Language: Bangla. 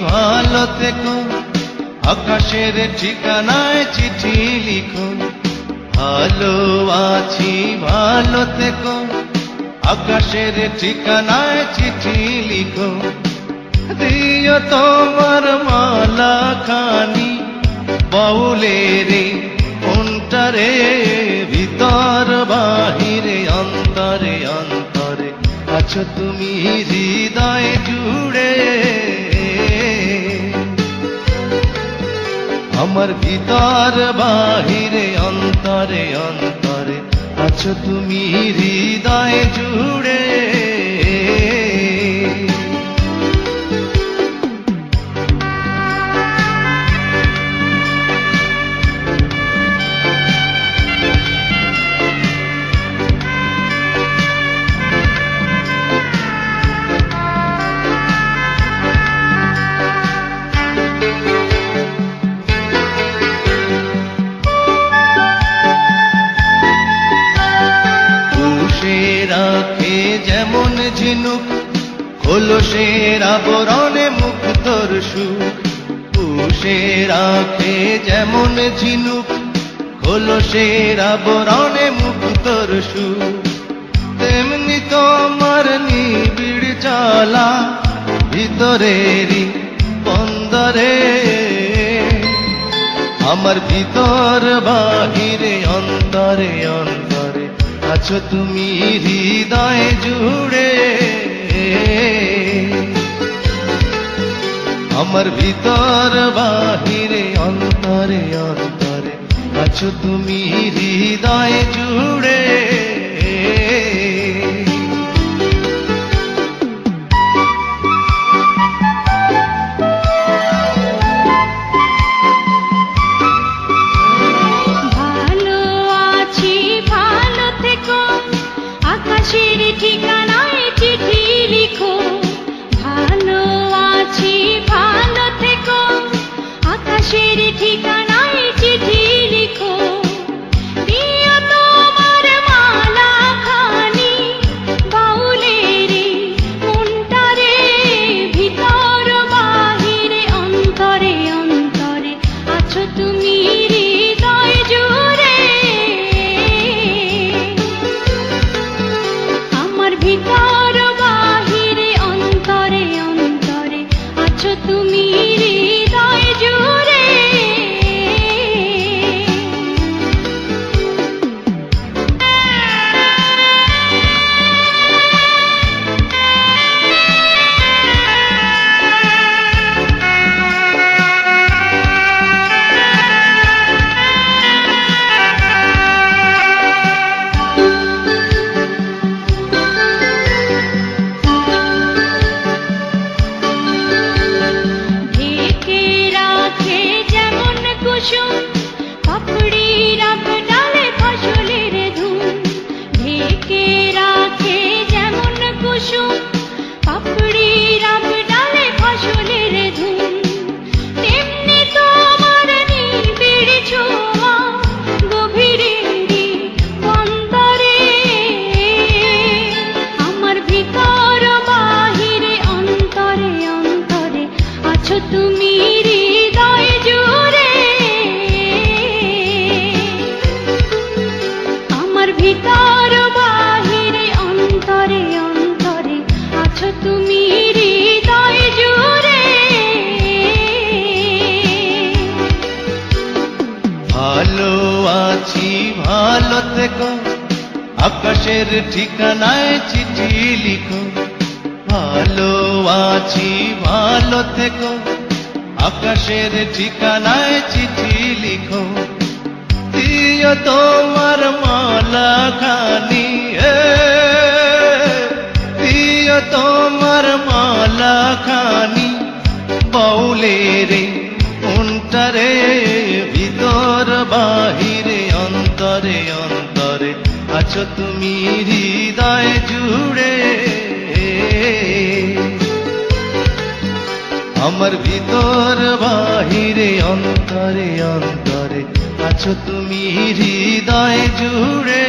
ভালো থেকো, আকাশের ঠিকানায় চিঠি লিখো। ভালো আছি ভালো থেকো, আকাশের ঠিকানায় চিঠি লিখো। দিও তোমার মালা খানি বাউলের মনটারে, ভিতর বাহিরে অন্তরে অন্তরে আছো তুমি হৃদয় জুড়ে। আমার ভিতর বাহিরে অন্তরে অন্তরে আছো তুমি হৃদয় জুড়ে। রাখে যেমন ঝিনুক খোলসের আবরণে মুক্তর সুখ। পুষে রাখে যেমন ঝিনুক খোলসের আবরণে মুক্তর সুখ। তেমনি তোমার নিবিড় চলা ভিতরেরই বন্দরে। আমার ভিতর বাহিরে অন্তরে অন্তরে আছো তুমি হৃদয় জুড়ে। আমার ভিতর বাহিরে অন্তরে অন্তরে আছো তুমি হৃদয় জুড়ে। ঠিকানায় চিঠি লিখো। ভালো আছি ভালো থেকো, আকাশের ঠিকানায় চিঠি লিখো। দিও তোমার মালা খানি বাউলের মনটারে, ভিতর বাহিরে অন্তরে অন্তরে আছো তুমি হৃদয় জুড়ে। ভিতর বাহিরে অন্তরে অন্তরে আছো তুমি হৃদয় জুড়ে। পাপড়ির ডালে ফসলের ধুম ঢেকে রাখে যেমন কুসুম। পাপড়ির ডালে ফসলের ধুম, তেমনি তোমার নিবিড় ছোঁয়া গভীরেরই বন্দরে। আমার ভিতর বাহিরে অন্তরে অন্তরে আছো তুমি হৃদয় জুড়ে। ভিতর বাহিরে অন্তরে অন্তরে আছো তুমি হৃদয় জুড়ে। ভালো আছি ভালো থেকো, আকাশের ঠিকানায় চিঠি লিখো। ভালো আছি ভালো থেকো, আকাশের ঠিকানায় চিঠি লিখো। দিও তোমার মালা খানি, দিও তোমার মালা খানি বাউলের মনটারে, ভিতর বাহিরে অন্তরে অন্তরে আছো তুমি হৃদয় জুড়ে। আমার ভিতর বাহিরে অন্তরে অন্তরে আছো তুমি হৃদয় জুড়ে।